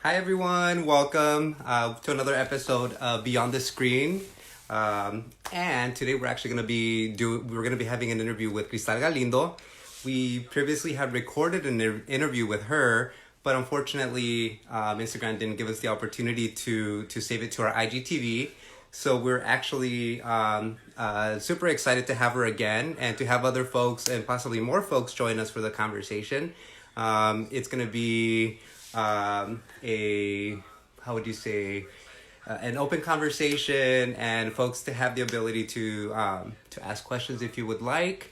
Hi everyone, welcome to another episode of Beyond the Screen. And today we're actually we're gonna be having an interview with Cristal Galindo. We previously had recorded an interview with her, but unfortunately, Instagram didn't give us the opportunity to save it to our IGTV. So we're actually super excited to have her again and to have other folks and possibly more folks join us for the conversation. It's gonna be a how would you say an open conversation and folks to have the ability to ask questions if you would like.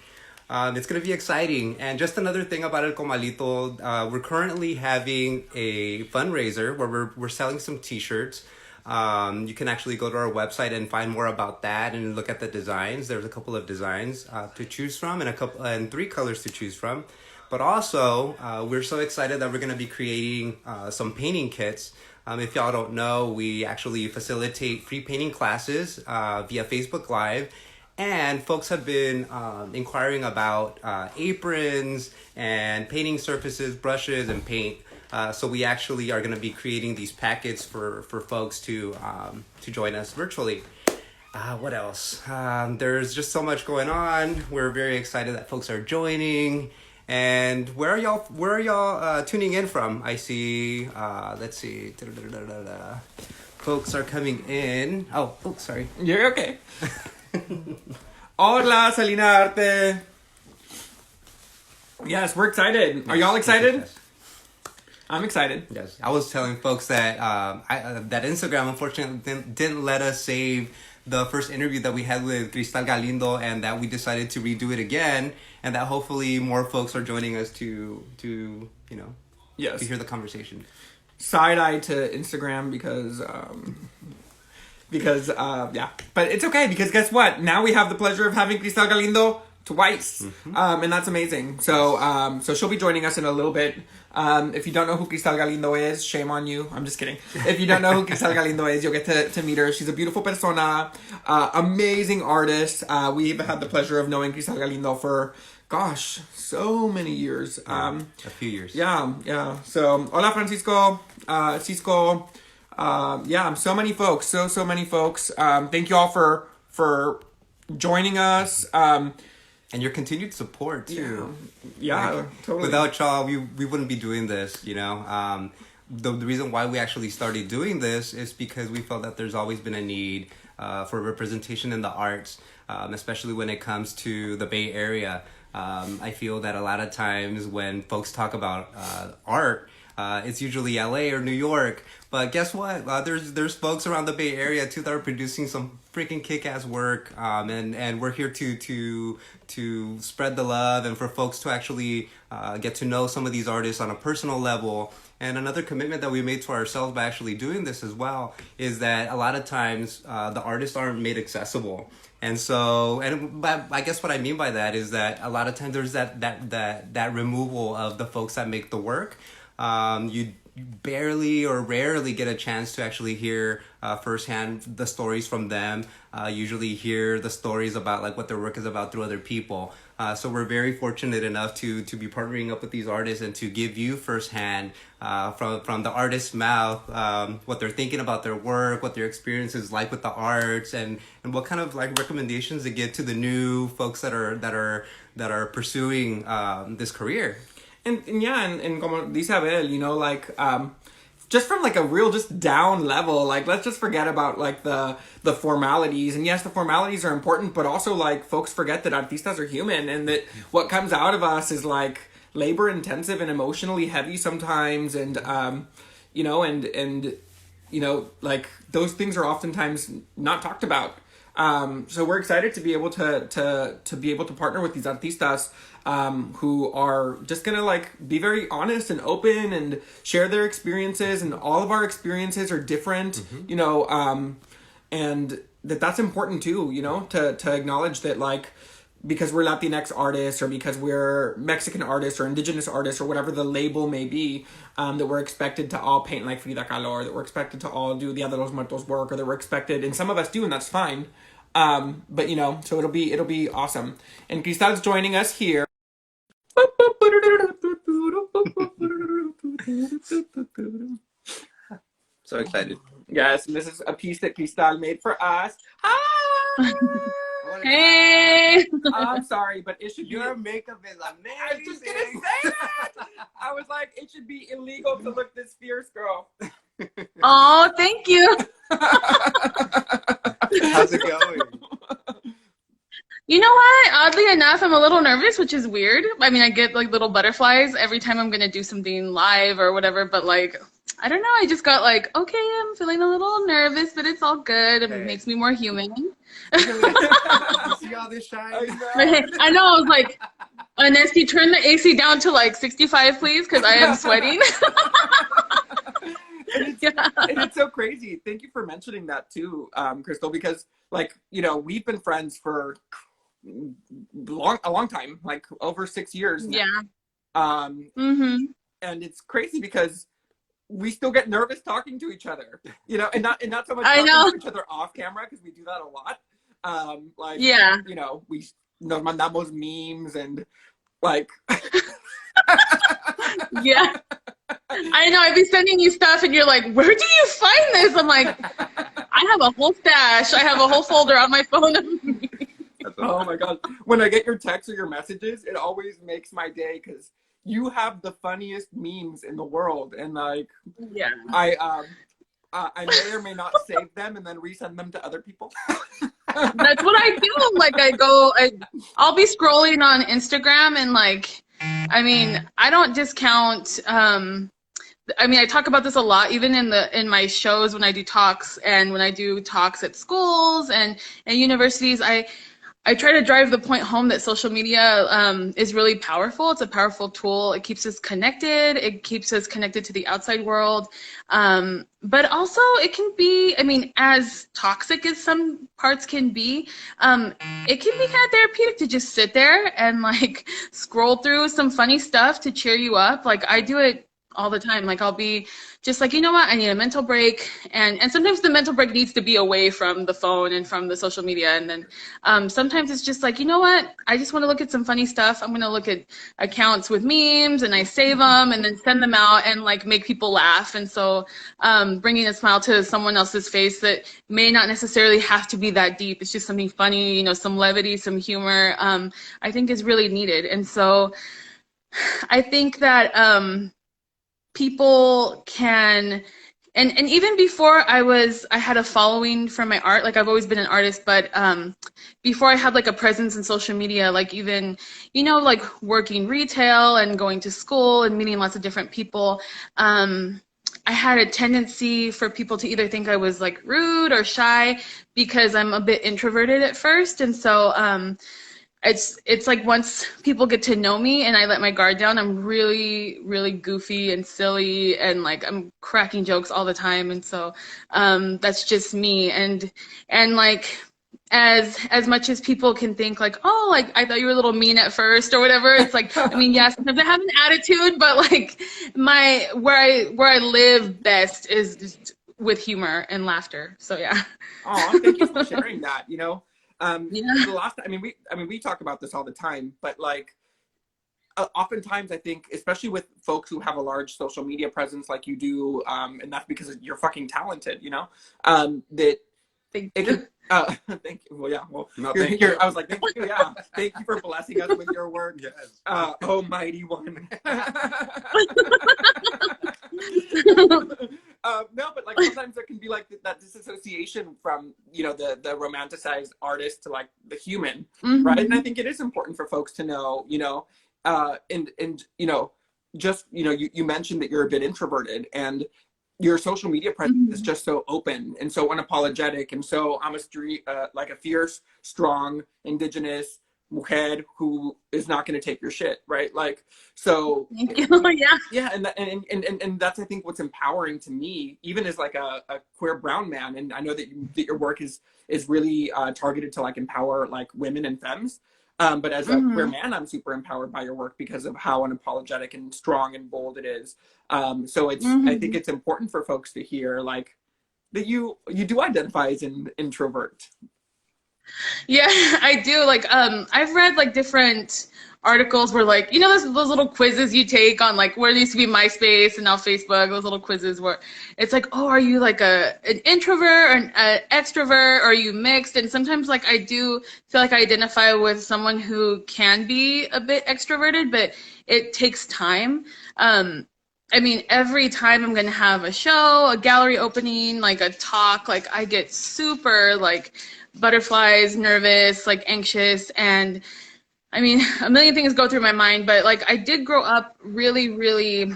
It's going to be exciting. And just another thing about El Comalito, we're currently having a fundraiser where we're selling some t-shirts. You can actually go to our website and find more about that and look at the designs. There's a couple of designs to choose from and 3 colors to choose from. But also, we're so excited that we're going to be creating some painting kits. If y'all don't know, we actually facilitate free painting classes via Facebook Live. And folks have been inquiring about aprons and painting surfaces, brushes, and paint. So we actually are going to be creating these packets for folks to join us virtually. What else? There's just so much going on. We're very excited that folks are joining. And where are y'all tuning in from? I see, let's see. Folks are coming in. Oh, sorry. You're okay. Hola, Salina Arte. Yes, we're excited. Are y'all excited? Yes. I'm excited. Yes. I was telling folks that that Instagram unfortunately didn't let us save the first interview that we had with Cristal Galindo, and that we decided to redo it again, and that hopefully more folks are joining us to Yes. to hear the conversation. Side eye to Instagram because yeah, but it's okay because guess what? Now we have the pleasure of having Cristal Galindo twice, and that's amazing. So she'll be joining us in a little bit. If you don't know who Cristal Galindo is, shame on you. I'm just kidding. If you don't know who Cristal Galindo is, you'll get to meet her. She's a beautiful persona, amazing artist. We've had the pleasure of knowing Cristal Galindo for, gosh, so many years. A few years. Yeah. So, hola Francisco, Cisco. So many folks. So many folks. Thank you all for joining us. And your continued support too. Yeah, totally. Without y'all, we wouldn't be doing this, The reason why we actually started doing this is because we felt that there's always been a need for representation in the arts, especially when it comes to the Bay Area. I feel that a lot of times when folks talk about art, it's usually LA or New York. But guess what? There's folks around the Bay Area too that are producing some freaking kick-ass work. And we're here to spread the love and for folks to actually get to know some of these artists on a personal level. And another commitment that we made to ourselves by actually doing this as well is that a lot of times the artists aren't made accessible. And so, but I guess what I mean by that is that a lot of times there's that removal of the folks that make the work. You barely or rarely get a chance to actually hear firsthand the stories from them. Usually hear the stories about like what their work is about through other people. So we're very fortunate enough to be partnering up with these artists and to give you firsthand from the artist's mouth what they're thinking about their work, what their experience is like with the arts, and what kind of like recommendations to give to the new folks that are pursuing this career. And como dice Abel, just from like a real just down level, like let's just forget about like the formalities. And yes, the formalities are important, but also like folks forget that artistas are human and that what comes out of us is like labor intensive and emotionally heavy sometimes. And like those things are oftentimes not talked about. So we're excited to be able to partner with these artistas who are just gonna like be very honest and open and share their experiences, and all of our experiences are different, and that's important too, to acknowledge that like because we're Latinx artists or because we're Mexican artists or indigenous artists or whatever the label may be, that we're expected to all paint like Frida Kahlo, or that we're expected to all do Dia de los Muertos work, or that we're expected, and some of us do, and that's fine. But so it'll be awesome. And Cristal's joining us here. So excited. Yes, and this is a piece that Cristal made for us. Hi! Hey! I'm sorry, but it should be... Your makeup is amazing. I was just gonna say that! I was like, it should be illegal to look this fierce, girl. Oh, thank you. How's it going? You know what? Oddly enough, I'm a little nervous, which is weird. I mean, I get like little butterflies every time I'm gonna do something live or whatever, but like, I don't know. I just got like, okay, I'm feeling a little nervous, but it's all good. It Hey. makes me more human. You see all this shine? But hey, I know, I was like, Nesty, turn the AC down to like 65, please, because I am sweating. And it's so crazy. Thank you for mentioning that too, Crystal, because like, you know, we've been friends for a long time, like over 6 years now. Yeah. And it's crazy because we still get nervous talking to each other, you know, and not so much I talking know. to each other off camera, because we do that a lot. Like, Yeah. you know, we nos mandamos memes and like, Yeah. I know. I'd be sending you stuff and you're like, where do you find this? I'm like, I have a whole stash. I have a whole folder on my phone. oh my God. When I get your texts or your messages, it always makes my day, because you have the funniest memes in the world. And like, Yeah. I may or may not save them and then resend them to other people. That's what I do. Like I'll be scrolling on Instagram and like, I mean, I don't discount, I mean, I talk about this a lot, even in my shows when I do talks and when I do talks at schools and universities. I try to drive the point home that social media is really powerful. It's a powerful tool. It keeps us connected. It keeps us connected to the outside world. But also it can be, I mean, as toxic as some parts can be, it can be kind of therapeutic to just sit there and like scroll through some funny stuff to cheer you up. Like I do it all the time. Like I'll be just like, you know what, I need a mental break. And sometimes the mental break needs to be away from the phone and from the social media. And then sometimes it's just like, you know what, I just want to look at some funny stuff. I'm going to look at accounts with memes and I save them and then send them out and like make people laugh. And so bringing a smile to someone else's face that may not necessarily have to be that deep. It's just something funny, you know, some levity, some humor, I think is really needed. And so I think that people can, and even before I had a following from my art, like I've always been an artist, but before I had like a presence in social media, like even, you know, like working retail and going to school and meeting lots of different people, I had a tendency for people to either think I was like rude or shy because I'm a bit introverted at first. And so it's like once people get to know me and I let my guard down, I'm really, really goofy and silly and like I'm cracking jokes all the time. And so that's just me. And like as much as people can think like, oh, like I thought you were a little mean at first or whatever. It's like, I mean, yes, sometimes I have an attitude, but like where I live best is just with humor and laughter. So yeah. Oh, thank you for sharing that. You know, Yeah. the last, I mean, we talk about this all the time, but like, oftentimes I think, especially with folks who have a large social media presence like you do, and that's because you're fucking talented, you know, that Thank it you. can, thank you. Well, yeah, well, No, thank you. I was like, thank you, yeah. Thank you for blessing us with your work. Yes. Almighty one. No, but like sometimes there can be like that disassociation from, you know, the romanticized artist to like the human, Mhm. right? And I think it is important for folks to know, you know, and you know, just, you know, you mentioned that you're a bit introverted and your social media presence is just so open and so unapologetic and so I'm a street like a fierce, strong, indigenous mujer who is not going to take your shit, right? Like, so Thank you. Yeah. yeah, and that's I think what's empowering to me, even as like a queer brown man, and I know that your work is really targeted to like empower like women and femmes. But as a queer man, I'm super empowered by your work because of how unapologetic and strong and bold it is. So it's I think it's important for folks to hear like that you do identify as an introvert. Yeah, I do. Like, I've read like different articles where like, you know, those little quizzes you take on like where it used to be MySpace and now Facebook, those little quizzes where it's like, oh, are you like an introvert or an extrovert, or are you mixed? And sometimes like I do feel like I identify with someone who can be a bit extroverted, but it takes time. I mean, every time I'm gonna have a show, a gallery opening, like a talk, like I get super like butterflies, nervous, like anxious, and I mean, a million things go through my mind, but like I did grow up really, really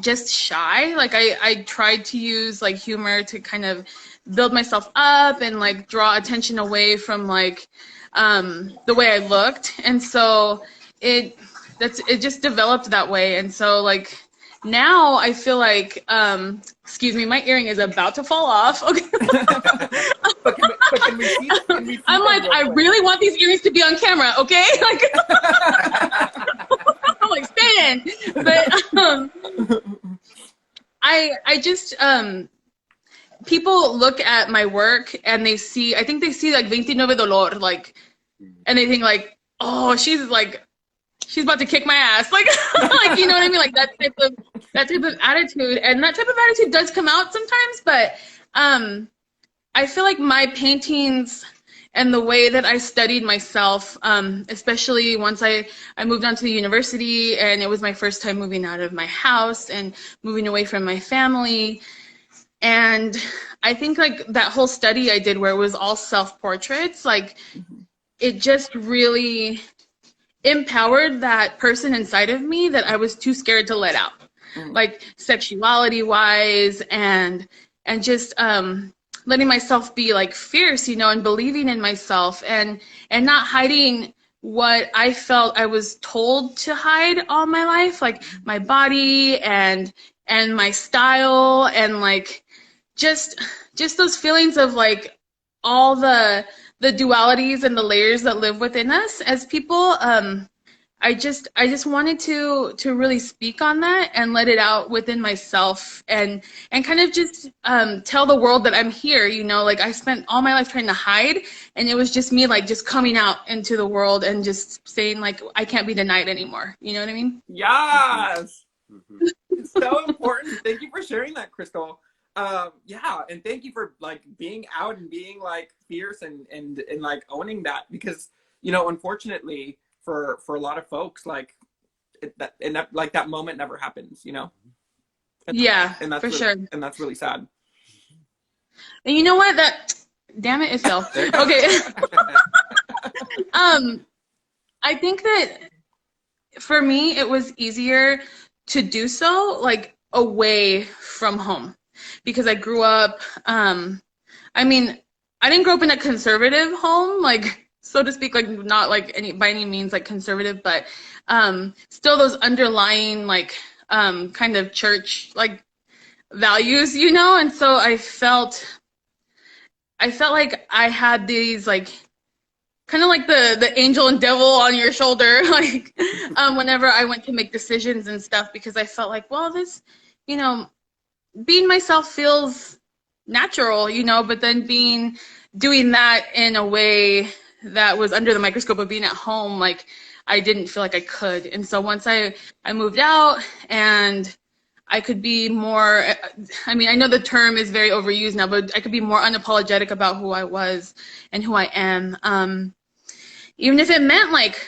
just shy. Like I tried to use like humor to kind of build myself up and like draw attention away from like the way I looked. And so it it just developed that way. And so like now I feel like excuse me, my earring is about to fall off. Okay. But can we see I'm like, I really want these earrings to be on camera, okay? Like I'm like, stay in. But I just people look at my work and they see, I think they see like 29 dolor, like, and they think like, oh, she's about to kick my ass, like like, you know what I mean, like that type of attitude. And that type of attitude does come out sometimes, but I feel like my paintings and the way that I studied myself, especially once I moved on to the university and it was my first time moving out of my house and moving away from my family. And I think like that whole study I did where it was all self-portraits, like it just really empowered that person inside of me that I was too scared to let out, like sexuality wise, and just letting myself be like fierce, you know, and believing in myself, and not hiding what I felt I was told to hide all my life, like my body and my style, and like just those feelings of like all the dualities and the layers that live within us as people. I just wanted to really speak on that and let it out within myself, and kind of just tell the world that I'm here, you know, like I spent all my life trying to hide, and it was just me like just coming out into the world and just saying like I can't be denied anymore. You know what I mean? Yes. It's so important. Thank you for sharing that, Crystal. Yeah, and thank you for like being out and being like fierce and like owning that, because you know, unfortunately for a lot of folks, like that that moment never happens, you know. Yeah, And that's for really, sure. and that's really sad. And you know what? That damn it, it fell. Okay. I think that for me it was easier to do so like away from home, because I grew up I mean, I didn't grow up in a conservative home, like so to speak, like not like any by any means like conservative, but still those underlying like kind of church like values, you know. And so I felt like I had these like kind of like the angel and devil on your shoulder, like whenever I went to make decisions and stuff, because I felt like, well, this, you know, being myself feels natural, you know, but then doing that in a way that was under the microscope of being at home, like I didn't feel like I could. And so once I moved out and I could be more, I mean, I know the term is very overused now, but I could be more unapologetic about who I was and who I am. Even if it meant like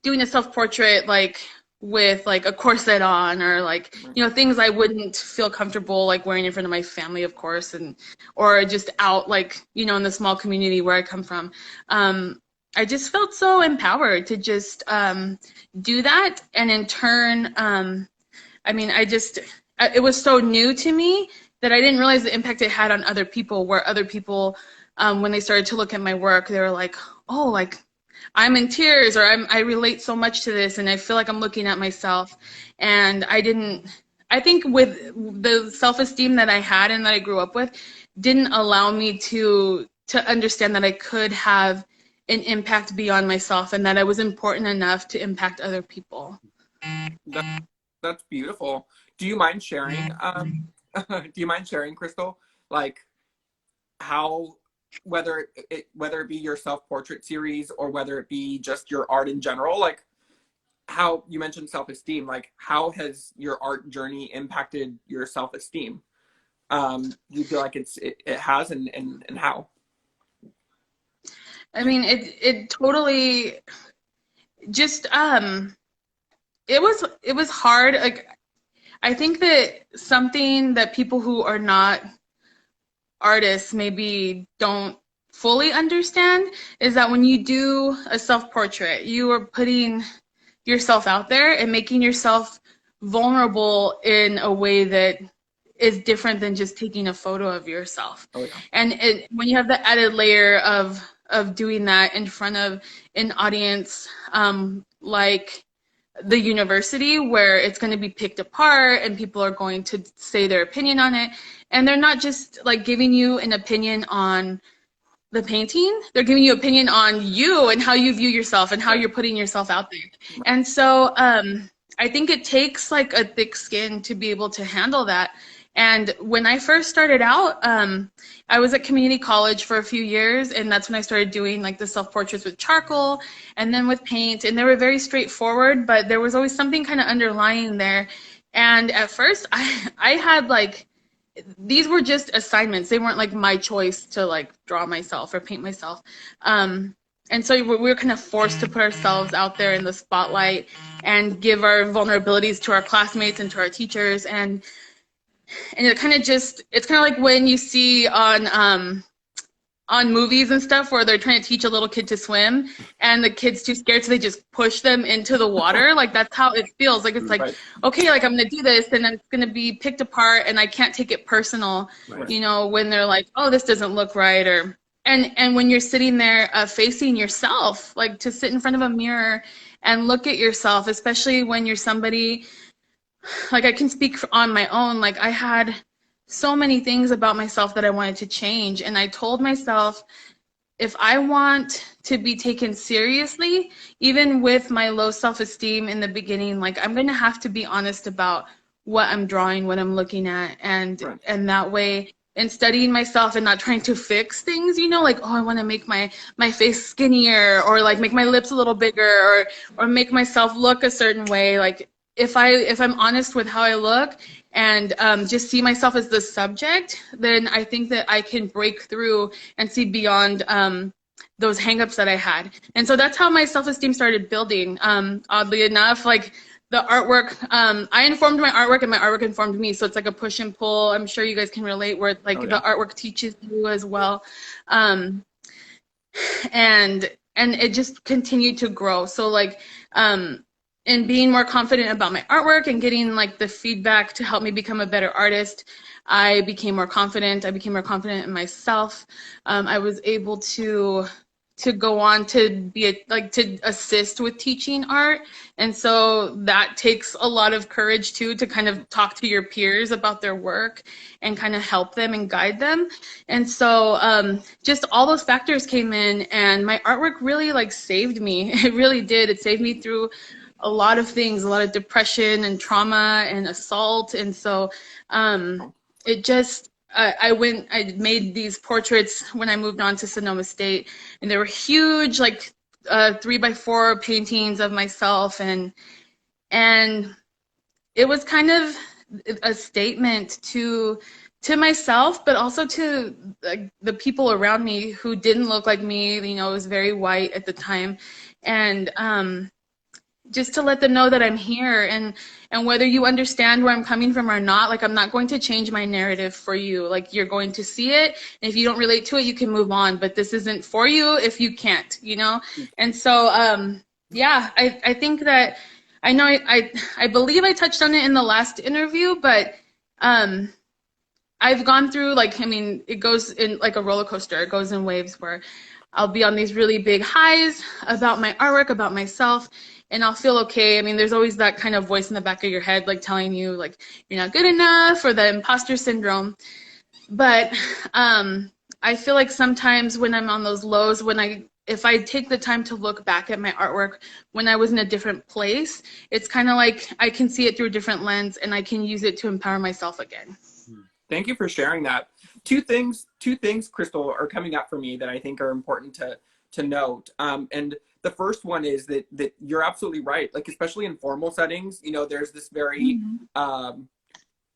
doing a self-portrait like with like a corset on, or like, you know, things I wouldn't feel comfortable like wearing in front of my family, of course, and or just out like, you know, in the small community where I come from. I just felt so empowered to just do that. And in turn, I mean, it was so new to me that I didn't realize the impact it had on other people, where other people, when they started to look at my work, they were like, oh, like I'm in tears, or I relate so much to this, and I feel like I'm looking at myself. And I think with the self-esteem that I had and that I grew up with, didn't allow me to understand that I could have an impact beyond myself, and that I was important enough to impact other people. That's beautiful. Do you mind sharing? Do you mind sharing, Crystal? Like how whether it be your self-portrait series or whether it be just your art in general, like how you mentioned self-esteem, like how has your art journey impacted your self-esteem? You feel like it has, and how? I mean, it totally just it was hard. Like, I think that something that people who are not artists maybe don't fully understand is that when you do a self-portrait, you are putting yourself out there and making yourself vulnerable in a way that is different than just taking a photo of yourself. Oh, yeah. And when you have the added layer of doing that in front of an audience like the university, where it's going to be picked apart and people are going to say their opinion on it, and they're not just like giving you an opinion on the painting, they're giving you opinion on you and how you view yourself and how you're putting yourself out there. And so I think it takes like a thick skin to be able to handle that. And when I first started out, I was at community college for a few years, and that's when I started doing like the self-portraits with charcoal and then with paint, and they were very straightforward, but there was always something kind of underlying there. And at first I had like, these were just assignments. They weren't like my choice to like draw myself or paint myself. And so we were kind of forced to put ourselves out there in the spotlight and give our vulnerabilities to our classmates and to our teachers. And it kind of just, it's kind of like when you see on movies and stuff where they're trying to teach a little kid to swim and the kid's too scared, so they just push them into the water. Like, that's how it feels. Like, it's like, Right. okay, like I'm going to do this and it's going to be picked apart and I can't take it personal, Right. you know, when they're like, oh, this doesn't look right. Or, and when you're sitting there facing yourself, like to sit in front of a mirror and look at yourself, especially when you're somebody, like I can speak on my own, like I had so many things about myself that I wanted to change. And I told myself, if I want to be taken seriously, even with my low self-esteem in the beginning, like I'm going to have to be honest about what I'm drawing, what I'm looking at. And, Right. and that way, in studying myself and not trying to fix things, you know, like, oh, I want to make my face skinnier, or like make my lips a little bigger, or make myself look a certain way. Like, if I'm honest with how I look and just see myself as the subject, then I think that I can break through and see beyond those hangups that I had. And so that's how my self-esteem started building. Oddly enough, like the artwork, I informed my artwork and my artwork informed me. So it's like a push and pull. I'm sure you guys can relate, where like the artwork teaches you as well. And it just continued to grow. So like, and being more confident about my artwork and getting like the feedback to help me become a better artist, I became more confident. I became more confident in myself. I was able to go on to be to assist with teaching art. And so that takes a lot of courage too, to kind of talk to your peers about their work and kind of help them and guide them. And so just all those factors came in, and my artwork really like saved me. It really did. It saved me through a lot of things, a lot of depression and trauma and assault. And so it just, I made these portraits when I moved on to Sonoma State, and they were huge, like 3x4 paintings of myself. And it was kind of a statement to myself, but also to like the people around me who didn't look like me. You know, it was very white at the time. And just to let them know that I'm here, and whether you understand where I'm coming from or not, like I'm not going to change my narrative for you. Like, you're going to see it, and if you don't relate to it, you can move on, but this isn't for you if you can't, you know? And so, yeah, I think that, I know I believe I touched on it in the last interview, but I've gone through, like, I mean, it goes in like a roller coaster. It goes in waves where I'll be on these really big highs about my artwork, about myself, and I'll feel okay. I mean, there's always that kind of voice in the back of your head, like telling you, like, you're not good enough, or the imposter syndrome. But I feel like sometimes when I'm on those lows, if I take the time to look back at my artwork when I was in a different place, it's kind of like I can see it through a different lens, and I can use it to empower myself again. Thank you for sharing that. Two things, Crystal, are coming up for me that I think are important to note. And the first one is that you're absolutely right. Like, especially in formal settings, there's this very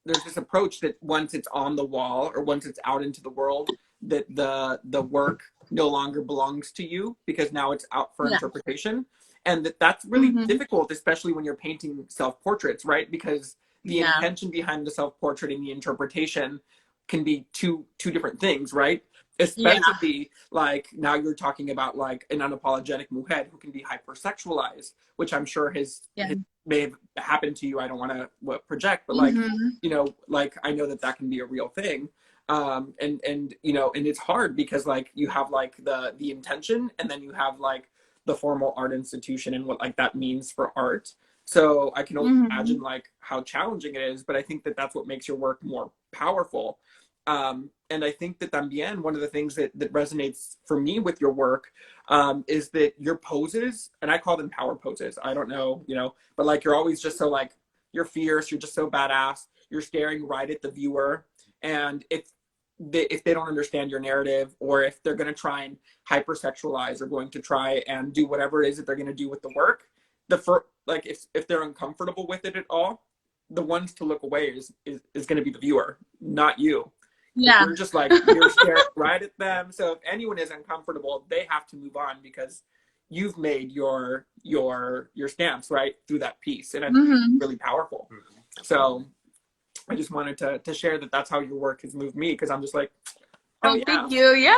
there's this approach that once it's on the wall or once it's out into the world, that the work no longer belongs to you because now it's out for interpretation. And that's really difficult, especially when you're painting self-portraits, right? Because the intention behind the self-portrait and the interpretation can be two different things, right? Especially like now you're talking about like an unapologetic mujer who can be hypersexualized, which I'm sure has may have happened to you. I don't want to project, but like, like I know that can be a real thing. And it's hard because like you have like the intention and then you have like the formal art institution and what like that means for art. So I can only imagine like how challenging it is, but I think that that's what makes your work more powerful. And I think that también one of the things that resonates for me with your work is that your poses, and I call them power poses. I don't know, but like you're always just so like, you're fierce, you're just so badass, you're staring right at the viewer. And if they don't understand your narrative, or if they're going to try and hypersexualize or going to try and do whatever it is that they're going to do with the work, like if they're uncomfortable with it at all, the ones to look away is going to be the viewer, not you. Yeah. You're just like, you're staring right at them. So if anyone is uncomfortable, they have to move on because you've made your stance right through that piece. And it's really powerful. So I just wanted to share that that's how your work has moved me, because I'm just like, oh thank you. Yeah.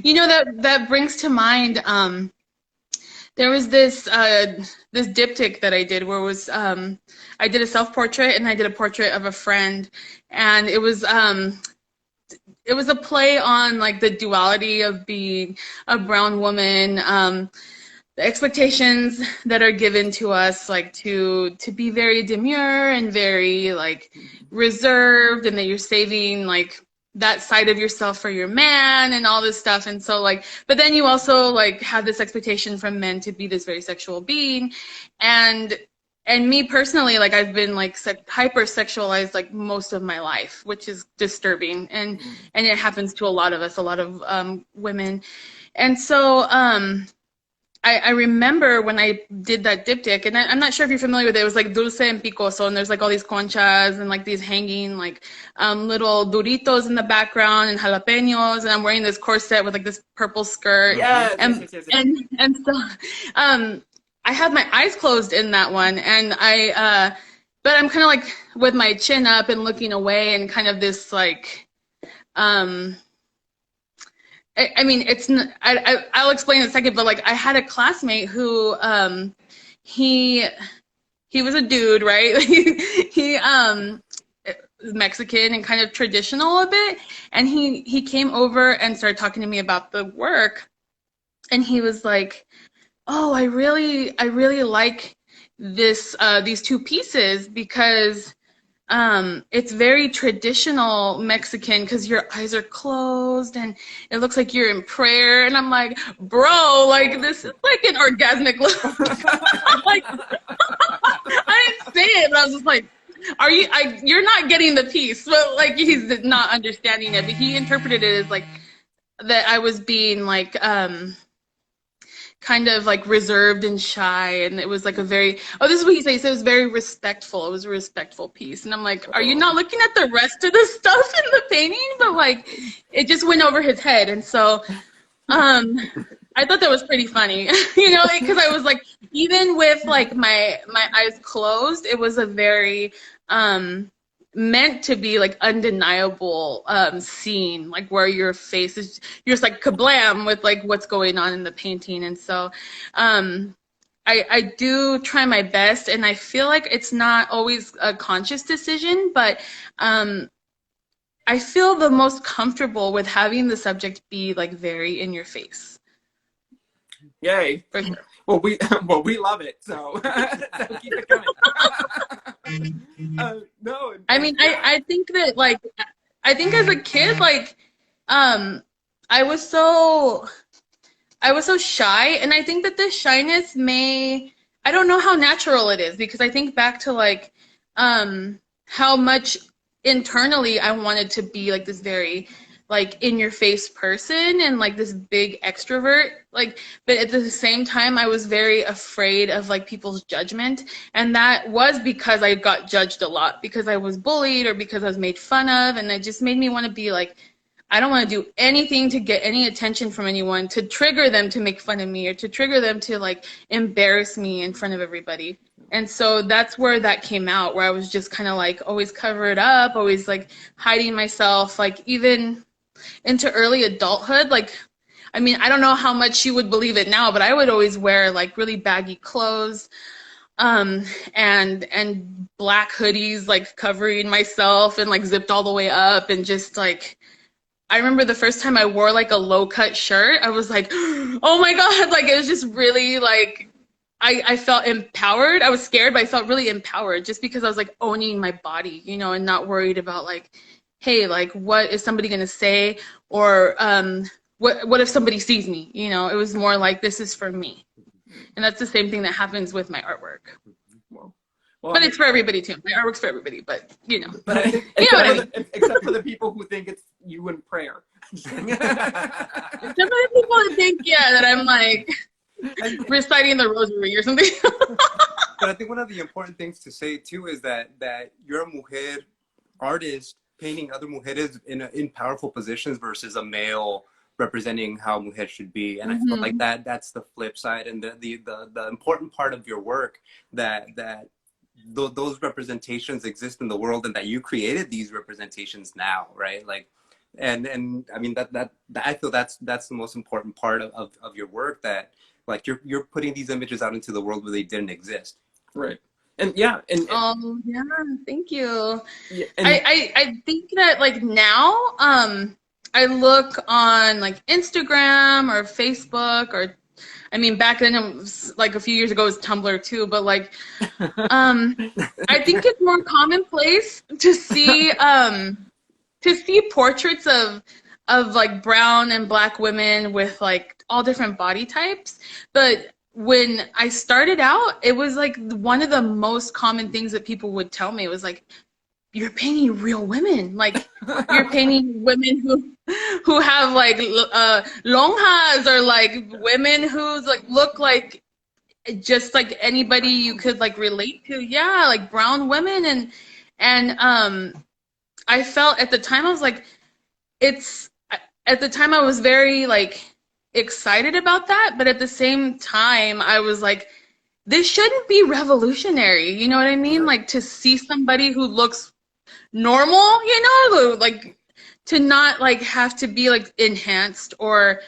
That brings to mind, there was this diptych that I did where it was I did a self-portrait and I did a portrait of a friend, and it was a play on like the duality of being a brown woman, the expectations that are given to us, like to be very demure and very like reserved, and that you're saving like that side of yourself for your man and all this stuff. And so like, but then you also like have this expectation from men to be this very sexual being. And me personally, like I've been like hypersexualized like most of my life, which is disturbing. And it happens to a lot of us, a lot of women. And so I remember when I did that diptych, and I'm not sure if you're familiar with it. It was like dulce and picoso, and there's like all these conchas and like these hanging like little duritos in the background and jalapenos, and I'm wearing this corset with like this purple skirt. Yes, and so I had my eyes closed in that one, and but I'm kind of like with my chin up and looking away, and kind of this like I mean, it's not, I'll explain in a second, but like I had a classmate who he was a dude, right? he Mexican and kind of traditional a bit, and he came over and started talking to me about the work, and he was like, oh, I really like this these two pieces because it's very traditional Mexican because your eyes are closed and it looks like you're in prayer. And I'm like, bro, like this is like an orgasmic look. Like, I didn't say it, but I was just like, you're not getting the piece. But like he's not understanding it, but he interpreted it as like that I was being like kind of like reserved and shy, and it was like this is what he said. He said it was very respectful. It was a respectful piece. And I'm like, are you not looking at the rest of the stuff in the painting? But like it just went over his head. And so I thought that was pretty funny, because I was like, even with like my eyes closed, it was a very meant to be like undeniable scene, like where your face is, you're just like kablam with like what's going on in the painting. And so I do try my best, and I feel like it's not always a conscious decision, but I feel the most comfortable with having the subject be like very in your face. Yay. For sure. Well, we love it, so, so keep it coming. No. I mean, I think that, like, I think as a kid, like, I was so shy, and I think that this shyness I don't know how natural it is, because I think back to, like, how much internally I wanted to be like this very like in your face person and like this big extrovert, like, but at the same time I was very afraid of like people's judgment, and that was because I got judged a lot because I was bullied or because I was made fun of, and it just made me want to be like, I don't want to do anything to get any attention from anyone, to trigger them to make fun of me or to trigger them to like embarrass me in front of everybody. And so that's where that came out, where I was just kind of like always covered up, always like hiding myself, like even into early adulthood. Like, I mean, I don't know how much you would believe it now, but I would always wear like really baggy clothes, and black hoodies, like covering myself and like zipped all the way up, and just like, I remember the first time I wore like a low cut shirt, I was like, oh my God, like it was just really like, I felt empowered. I was scared, but I felt really empowered just because I was like owning my body, you know, and not worried about like, hey, like what is somebody gonna say, or what if somebody sees me? You know, it was more like, this is for me. And that's the same thing that happens with my artwork. Well, But it's for everybody too. My artwork's for everybody, but you know. But I think, you know what I mean. Except for the people who think it's you in prayer. Except for the people that think, yeah, that I'm like reciting the rosary or something. But I think one of the important things to say too is that you're a mujer artist painting other mujeres in powerful positions versus a male representing how mujer should be. And I feel like that's the flip side, and the important part of your work, that those representations exist in the world, and that you created these representations now, right? Like, and I mean that I feel that's the most important part of your work, that like you're putting these images out into the world where they didn't exist. Right. And yeah, and yeah, thank you. Yeah, and I think that like now, I look on like Instagram or Facebook, or I mean back then it was like a few years ago it was Tumblr too, but like I think it's more commonplace to see portraits of like brown and black women with like all different body types. But when I started out, it was like one of the most common things that people would tell me. It was like, you're painting real women. Like, you're painting women who have like lonjas, or like women who's like look like just like anybody you could like relate to. Yeah, like brown women. And I felt at the time, I was like, at the time I was very like excited about that, but at the same time I was like, this shouldn't be revolutionary, you know what I mean? Like, to see somebody who looks normal, you know, like to not like have to be like enhanced or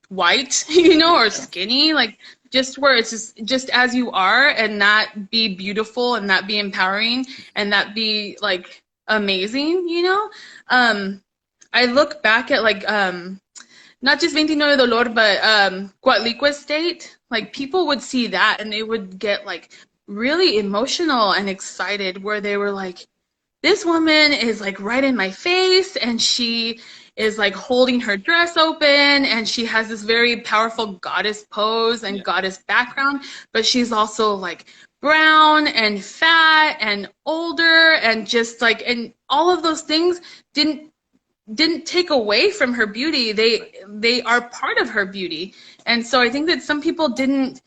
white, you know, or skinny, like just where it's just as you are, and that be beautiful, and that be empowering, and that be like amazing, you know. I look back at like not just 29 de Dolor, but Coatlicue State. Like, people would see that and they would get like really emotional and excited, where they were like, this woman is like right in my face, and she is like holding her dress open, and she has this very powerful goddess pose and goddess background, but she's also like brown and fat and older, and just like, and all of those things didn't take away from her beauty. They are part of her beauty. And so I think that some people didn't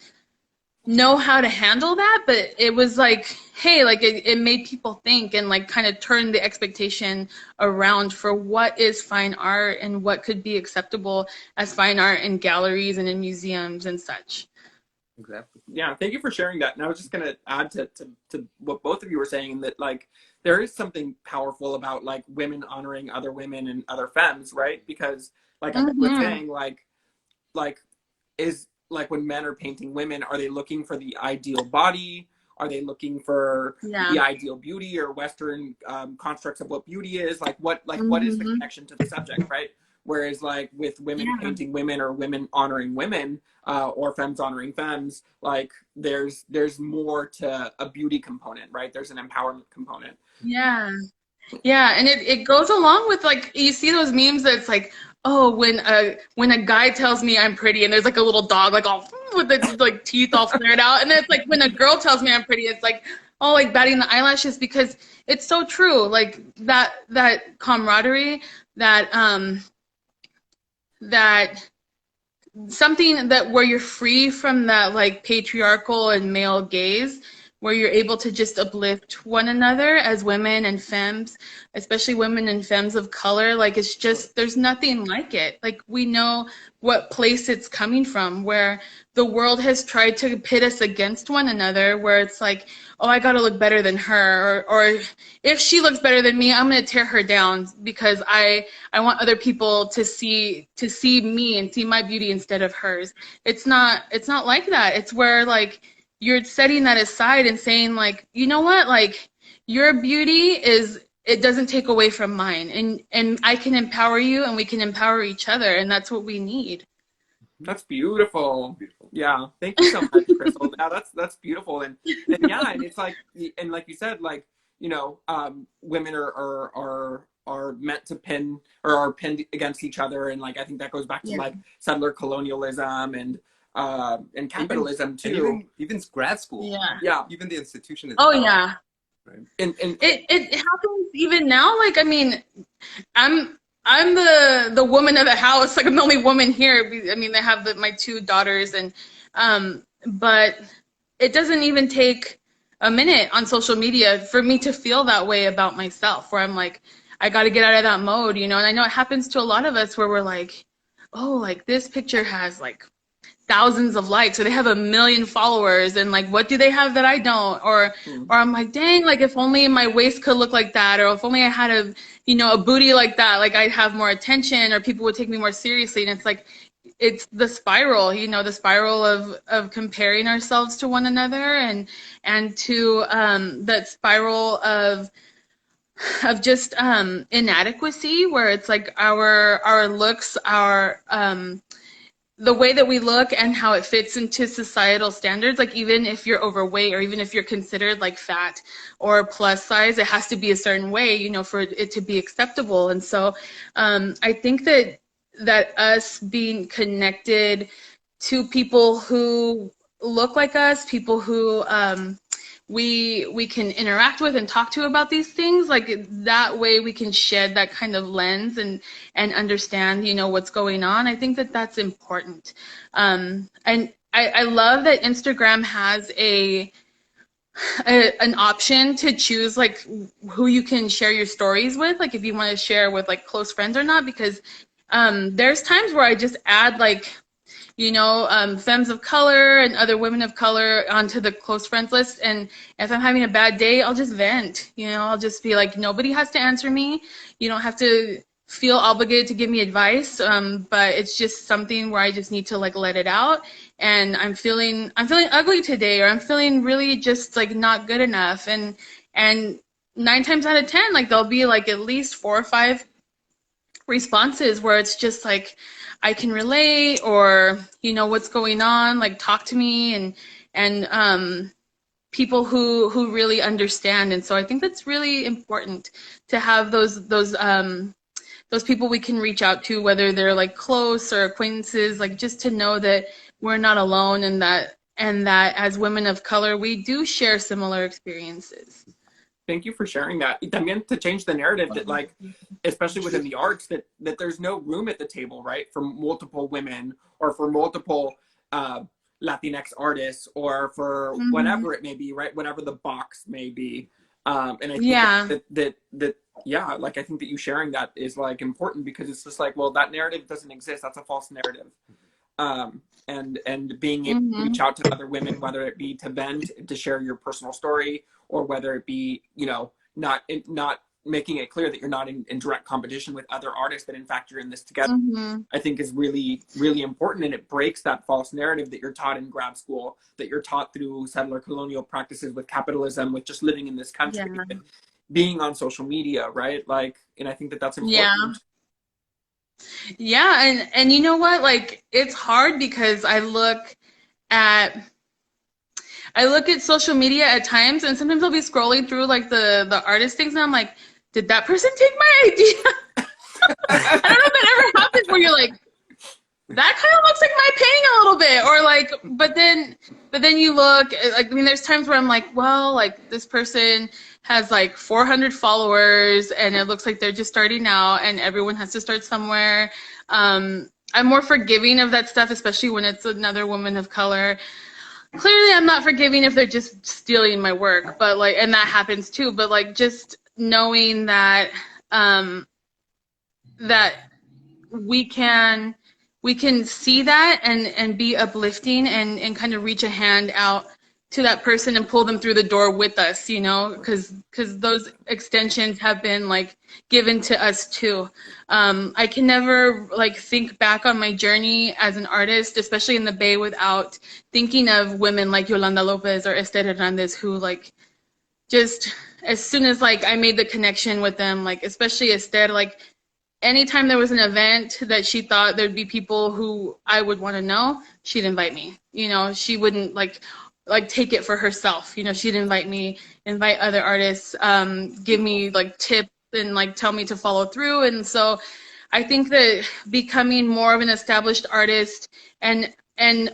know how to handle that, but it was like, hey, like it made people think, and like kind of turned the expectation around for what is fine art and what could be acceptable as fine art in galleries and in museums and such. Exactly. Yeah, thank you for sharing that. And I was just going to add to what both of you were saying, that like there is something powerful about like women honoring other women and other femmes, right? Because like I was saying, like is like when men are painting women, are they looking for the ideal body? Are they looking for the ideal beauty, or Western constructs of what beauty is? Like what is the connection to the subject, right? Whereas like with women painting women, or women honoring women, or femmes honoring femmes, like there's more to a beauty component, right? There's an empowerment component. Yeah. Yeah, and it goes along with like, you see those memes that's like, oh, when a guy tells me I'm pretty, and there's like a little dog like all with its like teeth all flared out, and then it's like when a girl tells me I'm pretty, it's like, all like batting the eyelashes, because it's so true. Like that camaraderie, that something that where you're free from that like patriarchal and male gaze, where you're able to just uplift one another as women and femmes, especially women and femmes of color. Like, it's just, there's nothing like it. Like, we know what place it's coming from, where the world has tried to pit us against one another, where it's like, oh, I gotta look better than her, or if she looks better than me, I'm gonna tear her down because I want other people to see me and see my beauty instead of hers. It's not like that. It's where like you're setting that aside and saying like, you know what, like your beauty it doesn't take away from mine, and I can empower you and we can empower each other, and that's what we need. That's beautiful. Yeah, thank you so much, Crystal. Now that's beautiful, and yeah, and it's like, and like you said, like, you know, women are meant to pin, or are pinned against each other, and like I think that goes back to like settler colonialism and capitalism too. And even grad school. Yeah. Even the institution itself. Oh yeah. Right. And it happens even now. Like, I mean, I'm the woman of the house. Like, I'm the only woman here. I mean, they have my two daughters, and but it doesn't even take a minute on social media for me to feel that way about myself, where I'm like, I got to get out of that mode, you know. And I know it happens to a lot of us, where we're like, oh, like this picture has like thousands of likes, or they have 1 million followers, and like, what do they have that I don't? Or I'm like, dang, like if only my waist could look like that, or if only I had a booty like that, like I'd have more attention, or people would take me more seriously. And it's like, it's the spiral, you know, the spiral of comparing ourselves to one another, and to that spiral of just inadequacy, where it's like our looks, the way that we look and how it fits into societal standards. Like, even if you're overweight, or even if you're considered like fat or plus size, it has to be a certain way, you know, for it to be acceptable. And so I think that us being connected to people who look like us, people who we can interact with and talk to about these things, like that way we can shed that kind of lens and understand, you know, what's going on. I think that's important. And I love that Instagram has an option to choose like who you can share your stories with, like if you want to share with like close friends or not, because there's times where I just add like, you know, femmes of color and other women of color onto the close friends list. And if I'm having a bad day, I'll just vent, you know, I'll just be like, nobody has to answer me. You don't have to feel obligated to give me advice. But it's just something where I just need to like let it out. And I'm feeling ugly today, or I'm feeling really just like not good enough. And 9 times out of 10, like there'll be like at least 4 or 5 responses where it's just like, I can relate, or, you know, what's going on, like talk to me, and people who really understand. And so I think that's really important to have those people we can reach out to, whether they're like close or acquaintances, like just to know that we're not alone, and that as women of color, we do share similar experiences. Thank you for sharing that. También to change the narrative that, like, especially within the arts, that there's no room at the table, right, for multiple women, or for multiple Latinx artists, or for whatever it may be, right, whatever the box may be. And I think that yeah, like I think that you sharing that is like important, because it's just like, well, that narrative doesn't exist. That's a false narrative. And being able to reach out to other women, whether it be to vent, to share your personal story, or whether it be, you know, not making it clear that you're not in direct competition with other artists, that in fact you're in this together, I think is really, really important. And it breaks that false narrative that you're taught in grad school, that you're taught through settler colonial practices, with capitalism, with just living in this country, being on social media, right? Like, and I think that's important. Yeah, and you know what? Like, it's hard because I look at social media at times, and sometimes I'll be scrolling through like the artist things, and I'm like, did that person take my idea? I don't know if that ever happens where you're like, that kind of looks like my painting a little bit, or like, but then you look, like, I mean, there's times where I'm like, well, like, this person has like 400 followers, and it looks like they're just starting out, and everyone has to start somewhere. I'm more forgiving of that stuff, especially when it's another woman of color. Clearly, I'm not forgiving if they're just stealing my work, but like, and that happens too, but like, just knowing that, that we can see that and be uplifting and kind of reach a hand out to that person and pull them through the door with us, you know, because those extensions have been like given to us too. I can never like think back on my journey as an artist, especially in the Bay, without thinking of women like Yolanda Lopez or Esther Hernandez, who like just as soon as like I made the connection with them, like especially Esther, like anytime there was an event that she thought there'd be people who I would want to know, she'd invite me. You know, she wouldn't like take it for herself. You know, she'd invite me, invite other artists, give me like tips and like tell me to follow through. And so I think that becoming more of an established artist and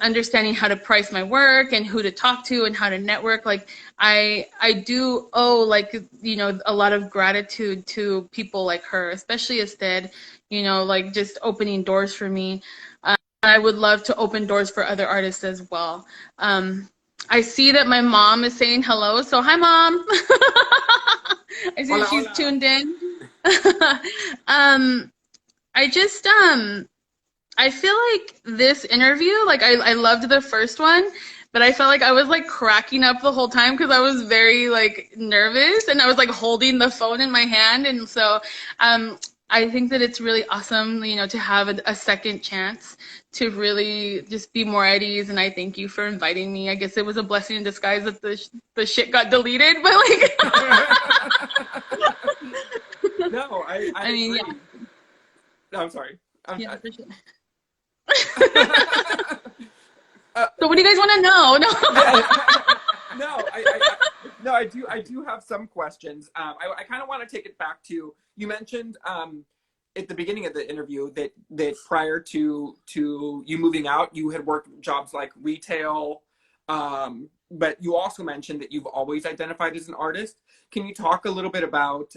understanding how to price my work and who to talk to and how to network, like I do owe, like, you know, a lot of gratitude to people like her, especially Esther, you know, like just opening doors for me. I would love to open doors for other artists as well. I see that my mom is saying hello, so hi, Mom. I see that she's tuned in. I just I feel like this interview, like I loved the first one, but I felt like I was like cracking up the whole time because I was very like nervous and I was like holding the phone in my hand. And so I think that it's really awesome, you know, to have a second chance to really just be more at ease. And I thank you for inviting me. I guess it was a blessing in disguise that the shit got deleted, but like. No, I mean, agree. yeah. No, I'm sorry. Yeah, for sure. So what do you guys want to know? No, I do have some questions. I kind of want to take it back to, you mentioned at the beginning of the interview that prior to you moving out, you had worked jobs like retail, but you also mentioned that you've always identified as an artist. Can you talk a little bit about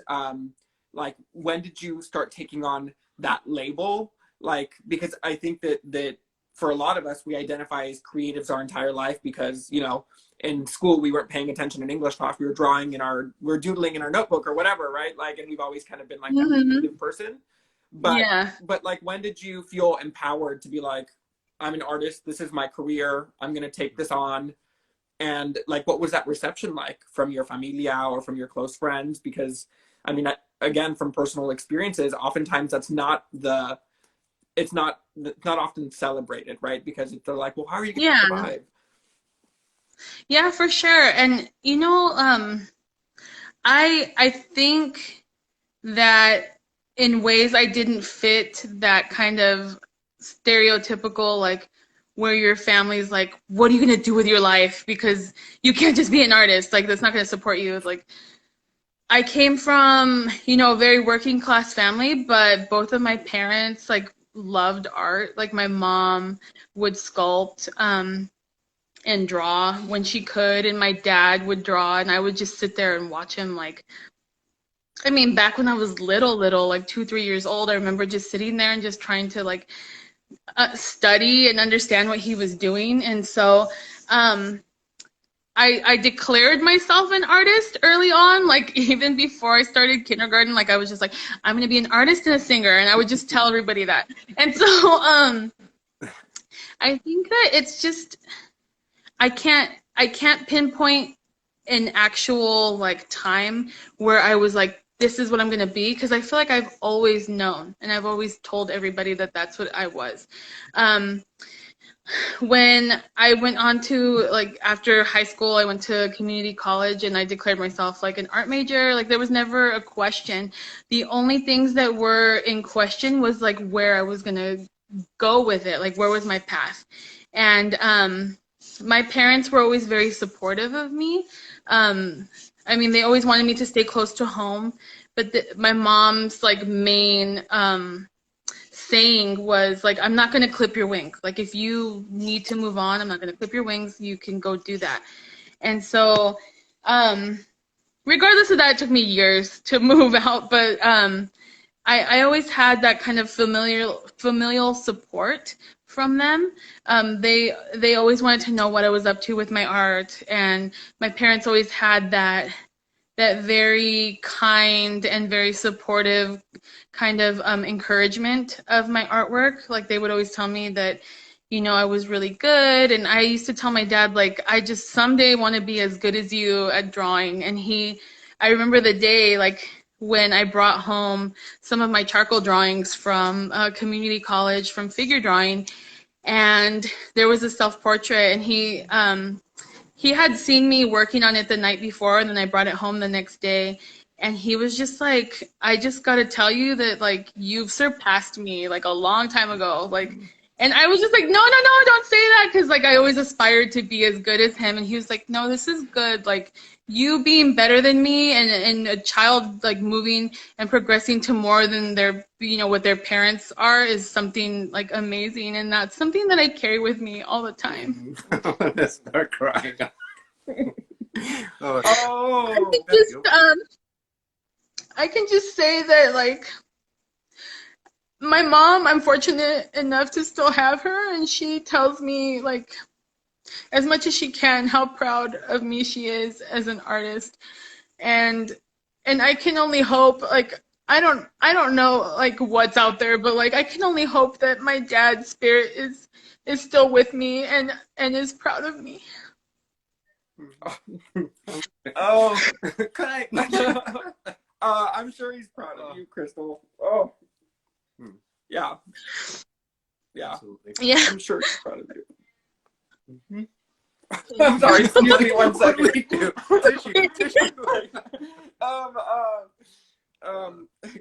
like when did you start taking on that label? Like, because I think that for a lot of us, we identify as creatives our entire life because, you know, in school we weren't paying attention in English class, we were doodling in our notebook or whatever, right? Like, and we've always kind of been like that creative person. But like, when did you feel empowered to be like, I'm an artist, this is my career, I'm gonna take this on? And like, what was that reception like from your familia or from your close friends? Because I mean, again, from personal experiences, oftentimes that's not it's not often celebrated, right? Because they're like, well, how are you going to survive? Yeah, for sure. And you know, I think that in ways I didn't fit that kind of stereotypical, like, where your family's like, what are you going to do with your life? Because you can't just be an artist. Like, that's not going to support you. It's like, I came from, you know, a very working class family, but both of my parents, like, loved art. Like, my mom would sculpt and draw when she could, and my dad would draw, and I would just sit there and watch him. Like, I mean, back when I was little, like 2-3 years old, I remember just sitting there and just trying to like study and understand what he was doing. And so I declared myself an artist early on, like even before I started kindergarten. Like, I was just like, I'm going to be an artist and a singer, and I would just tell everybody that. And so I think that it's just, I can't pinpoint an actual like time where I was like, this is what I'm going to be, because I feel like I've always known, and I've always told everybody that that's what I was. When I went on to, like, after high school, I went to community college and I declared myself like an art major. Like, there was never a question. The only things that were in question was like where I was going to go with it, like where was my path. And my parents were always very supportive of me. I mean, they always wanted me to stay close to home, but my mom's like main saying was like, I'm not going to clip your wings. Like, if you need to move on, I'm not going to clip your wings. You can go do that. And so, regardless of that, it took me years to move out, but I always had that kind of familial support from them. They always wanted to know what I was up to with my art, and my parents always had that very kind and very supportive kind of encouragement of my artwork. Like, they would always tell me that, I was really good. And I used to tell my dad, like, I just someday want to be as good as you at drawing. And I remember the day, like, when I brought home some of my charcoal drawings from community college from figure drawing, and there was a self-portrait, and he had seen me working on it the night before, and then I brought it home the next day. And he was just like, I just got to tell you that, like, you've surpassed me, like, a long time ago. Like, and I was just like, no, don't say that. Because, like, I always aspired to be as good as him. And he was like, no, this is good. Like, you being better than me, and a child, like, moving and progressing to more than their, what their parents are, is something, like, amazing. And that's something that I carry with me all the time. I'm gonna start crying. I can just say that, like, my mom, I'm fortunate enough to still have her, and she tells me, like, as much as she can, how proud of me she is as an artist. And I can only hope, like, I don't know, like, what's out there, but, like, I can only hope that my dad's spirit is still with me and is proud of me. Oh, I'm sure he's proud of you, Crystal. Oh, yeah. Absolutely. Yeah. I'm sure he's proud of you. I'm sorry, excuse me 1 second. What do we do? Tissue.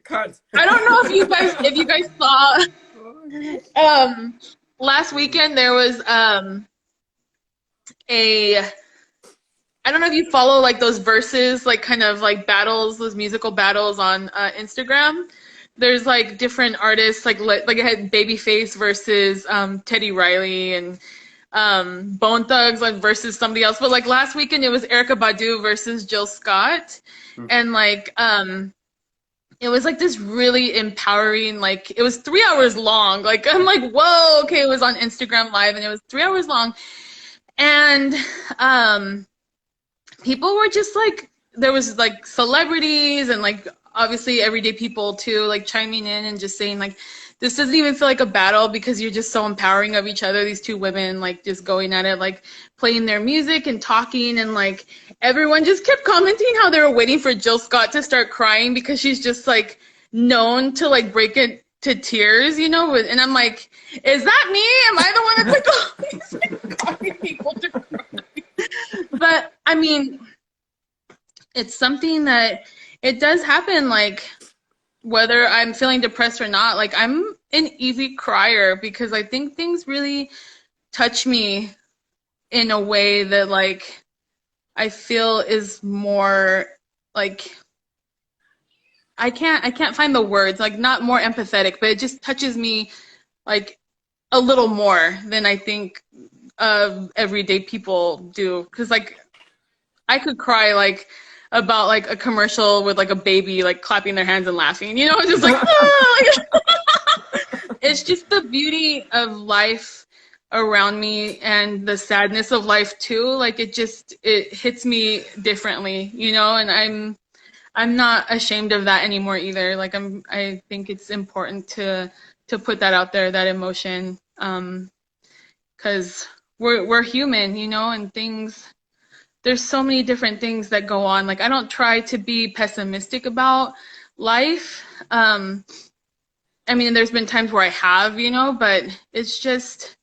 Cut. I don't know if you guys saw last weekend there was I don't know if you follow, like, those verses, like, kind of like battles, those musical battles on Instagram. There's, like, different artists, like I had Babyface versus Teddy Riley, and Bone Thugs, like, versus somebody else. But, like, last weekend it was Erykah Badu versus Jill Scott, and, like, it was, like, this really empowering, like, it was 3 hours long. Like, I'm like, whoa, okay, it was on Instagram Live, and it was 3 hours long, and people were just, like, there was, like, celebrities and, like, obviously everyday people too, like, chiming in and just saying, like, this doesn't even feel like a battle because you're just so empowering of each other. These two women, like, just going at it, like, playing their music and talking, and, like, everyone just kept commenting how they were waiting for Jill Scott to start crying because she's just, like, known to, like, break it to tears, and I'm like, is that me? Am I the one that's, like, always calling people to cry? But, I mean, it's something that it does happen, like, whether I'm feeling depressed or not. Like, I'm an easy crier because I think things really touch me in a way that, like, I feel is more, like, I can't find the words, like, not more empathetic, but it just touches me, like, a little more than I think everyday people do. Because, like, I could cry, like, about, like, a commercial with, like, a baby, like, clapping their hands and laughing, just like, it's just the beauty of life around me and the sadness of life too. Like, it hits me differently, and I'm not ashamed of that anymore either. Like, I think it's important to put that out there, that emotion, because we're human, and there's so many different things that go on. Like, I don't try to be pessimistic about life. I mean, there's been times where I have, but it's just,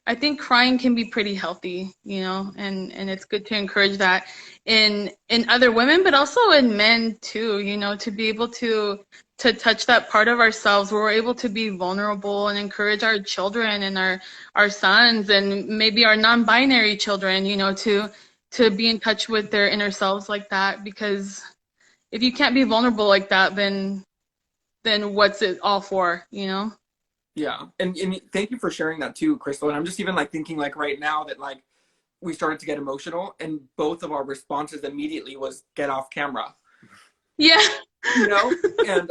I think crying can be pretty healthy, and it's good to encourage that in other women, but also in men too, to be able to touch that part of ourselves where we're able to be vulnerable and encourage our children and our sons and maybe our non-binary children, to be in touch with their inner selves like that. Because if you can't be vulnerable like that, then what's it all for, Yeah. And thank you for sharing that too, Crystal. And I'm just even like thinking like right now that like we started to get emotional and both of our responses immediately was get off camera. Yeah. You know? And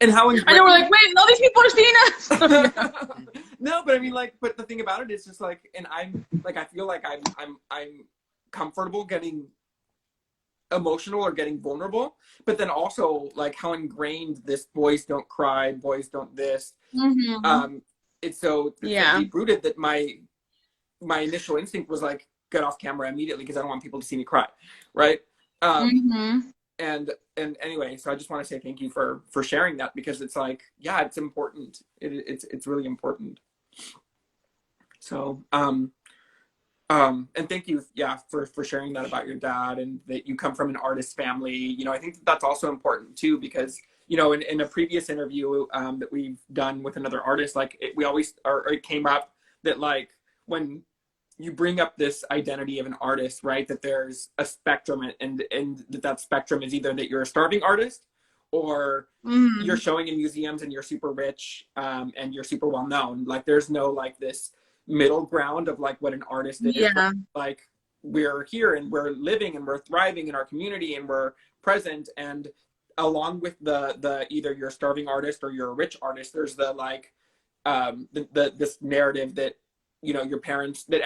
and how I know, ingrained we're like, wait, all these people are seeing us. no, but I mean like but the thing about it is just like and I'm like I feel like I'm comfortable getting emotional or getting vulnerable, but then also like how ingrained this boys don't cry, boys don't this. Mm-hmm. It's so Yeah. deep rooted that my initial instinct was like get off camera immediately because I don't want people to see me cry, right? Um, Mm-hmm. and anyway, so I just want to say thank you for sharing that because it's like yeah, it's important. It's really important. So and thank you, yeah, for sharing that about your dad and that you come from an artist family. You know, I think that's also important too because you know, in a previous interview that we've done with another artist, like we always or it came up that like when you bring up this identity of an artist, right? That there's a spectrum, and that spectrum is either that you're a starving artist, or you're Mm-hmm. showing in museums and you're super rich, and you're super well known. Like there's no like this middle ground of like what an artist is. Yeah. Like we're here and we're living and we're thriving in our community and we're present and along with the either you're a starving artist or you're a rich artist, there's the like the this narrative that you know your parents that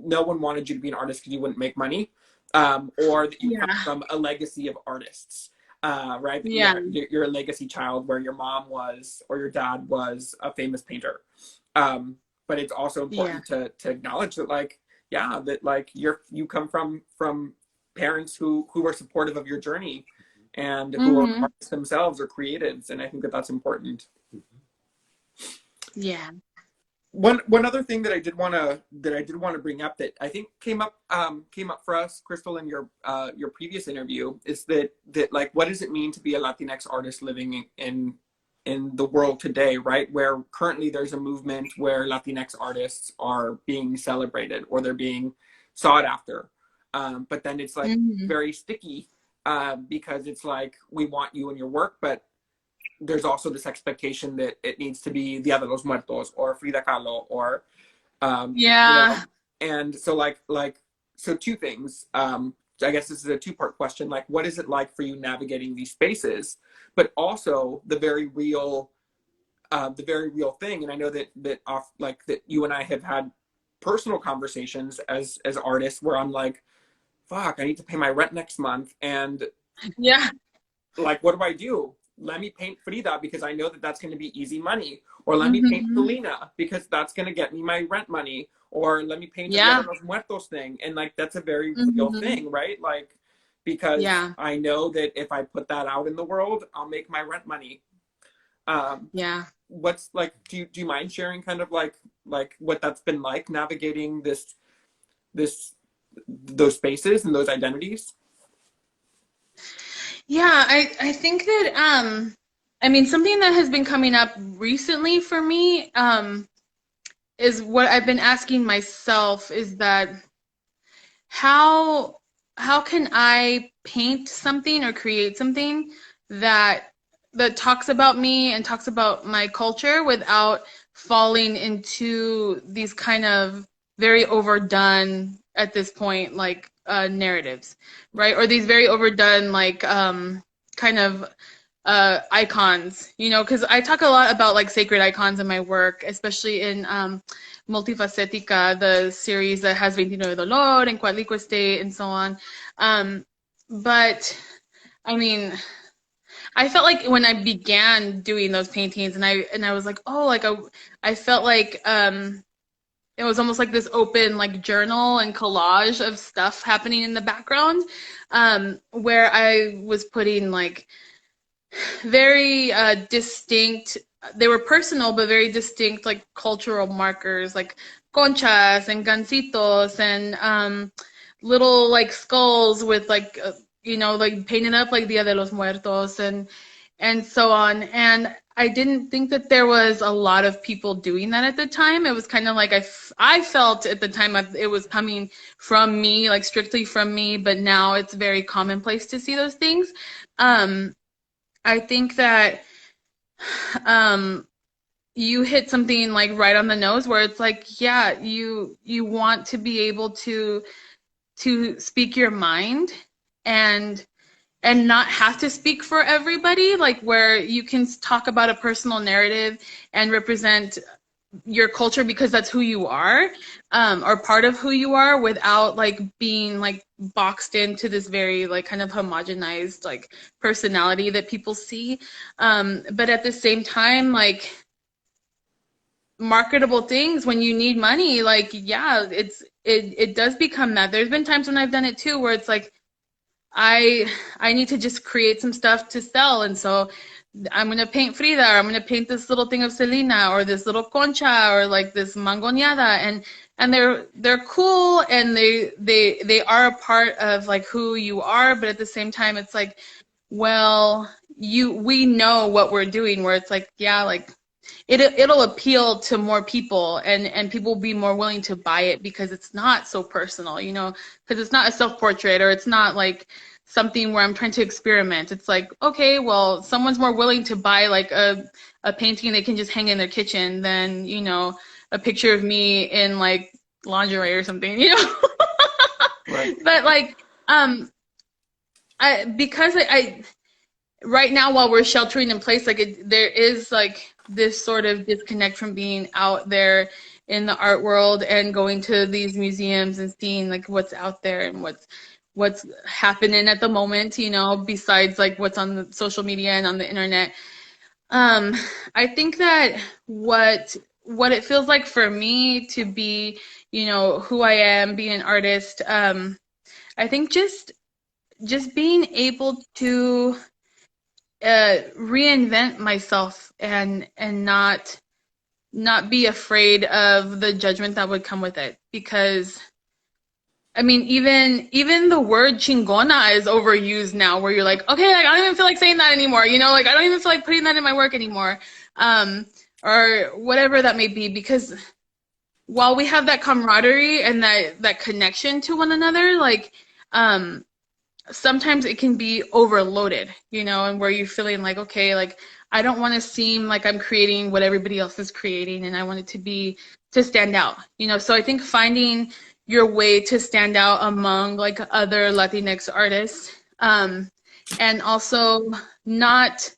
no one wanted you to be an artist because you wouldn't make money, or that you come Yeah. from a legacy of artists, right? That Yeah. you're a legacy child where your mom was or your dad was a famous painter. But it's also Yeah. important to acknowledge that like yeah that like you come from parents who are supportive of your journey and who are Mm-hmm. artists themselves or creatives, and I think that that's important. Yeah. One other thing that I did want to bring up that I think came up for us, Crystal, in your previous interview is that like what does it mean to be a Latinx artist living in the world today, right? Where currently there's a movement where Latinx artists are being celebrated or they're being sought after, but then it's like Mm-hmm. very sticky because it's like we want you in your work, but there's also this expectation that it needs to be Dia de los Muertos or Frida Kahlo or you know, Yeah. and so so two things. I guess this is a two-part question. Like, what is it like for you navigating these spaces, but also the very real thing. And I know that off like that you and I have had personal conversations as artists where I'm like, fuck, I need to pay my rent next month, and Yeah. like what do I do? Let me paint Frida because I know that that's going to be easy money, or let me paint Mm-hmm. Selena because that's going to get me my rent money, or let me paint the Dia de Yeah. los Muertos thing, and like that's a very real Mm-hmm. thing, right? Like because Yeah. I know that if I put that out in the world, I'll make my rent money. Um, Yeah. what's like? Do you mind sharing kind of like what that's been like navigating this those spaces and those identities? Yeah, I think that I mean something that has been coming up recently for me is what I've been asking myself is that how how can I paint something or create something that that talks about me and talks about my culture without falling into these kind of very overdone at this point like narratives, right? Or these very overdone like kind of icons, you know, because I talk a lot about like sacred icons in my work, especially in Multifacetica, the series that has 29 Dolor and Cuatlico Estate and so on. But I mean, I felt like when I began doing those paintings, and I was like, oh, like I felt like it was almost like this open like journal and collage of stuff happening in the background, where I was putting like very distinct, they were personal but very distinct like cultural markers like conchas and gancitos and little like skulls with like you know like painted up like Dia de los Muertos and so on. And I didn't think that there was a lot of people doing that at the time. It was kind of like I felt at the time it was coming from me, like strictly from me, but now it's very commonplace to see those things. um I think that you hit something like right on the nose where it's like, yeah, you want to be able to speak your mind and not have to speak for everybody, like where you can talk about a personal narrative and represent your culture because that's who you are, or part of who you are, without like being like boxed into this very like kind of homogenized like personality that people see. But at the same time, like marketable things, when you need money, like yeah, it does become that. There's been times when I've done it too where it's like I need to just create some stuff to sell, and so I'm gonna paint Frida, or I'm gonna paint this little thing of Selena, or this little concha, or like this mangoneada, and they're cool, and they are a part of like who you are, but at the same time, it's like, well, we know what we're doing, where it's like, yeah, like it'll appeal to more people, and people will be more willing to buy it because it's not so personal, you know, because it's not a self-portrait, or it's not like something where I'm trying to experiment. It's like, okay, well, someone's more willing to buy like a painting they can just hang in their kitchen than, you know, a picture of me in like lingerie or something, you know. Right. But like I right now, while we're sheltering in place, like there is like this sort of disconnect from being out there in the art world and going to these museums and seeing like what's out there and what's happening at the moment, you know, besides like what's on the social media and on the internet. I think that what it feels like for me to be, you know, who I am, being an artist, I think just being able to reinvent myself and not be afraid of the judgment that would come with it, because I mean, even the word chingona is overused now, where you're like, okay, like I don't even feel like saying that anymore, you know, like I don't even feel like putting that in my work anymore, or whatever that may be, because while we have that camaraderie and that connection to one another, like sometimes it can be overloaded, you know, and where you're feeling like, okay, like I don't want to seem like I'm creating what everybody else is creating, and I want it to stand out, you know. So I think finding your way to stand out among like other Latinx artists, and also not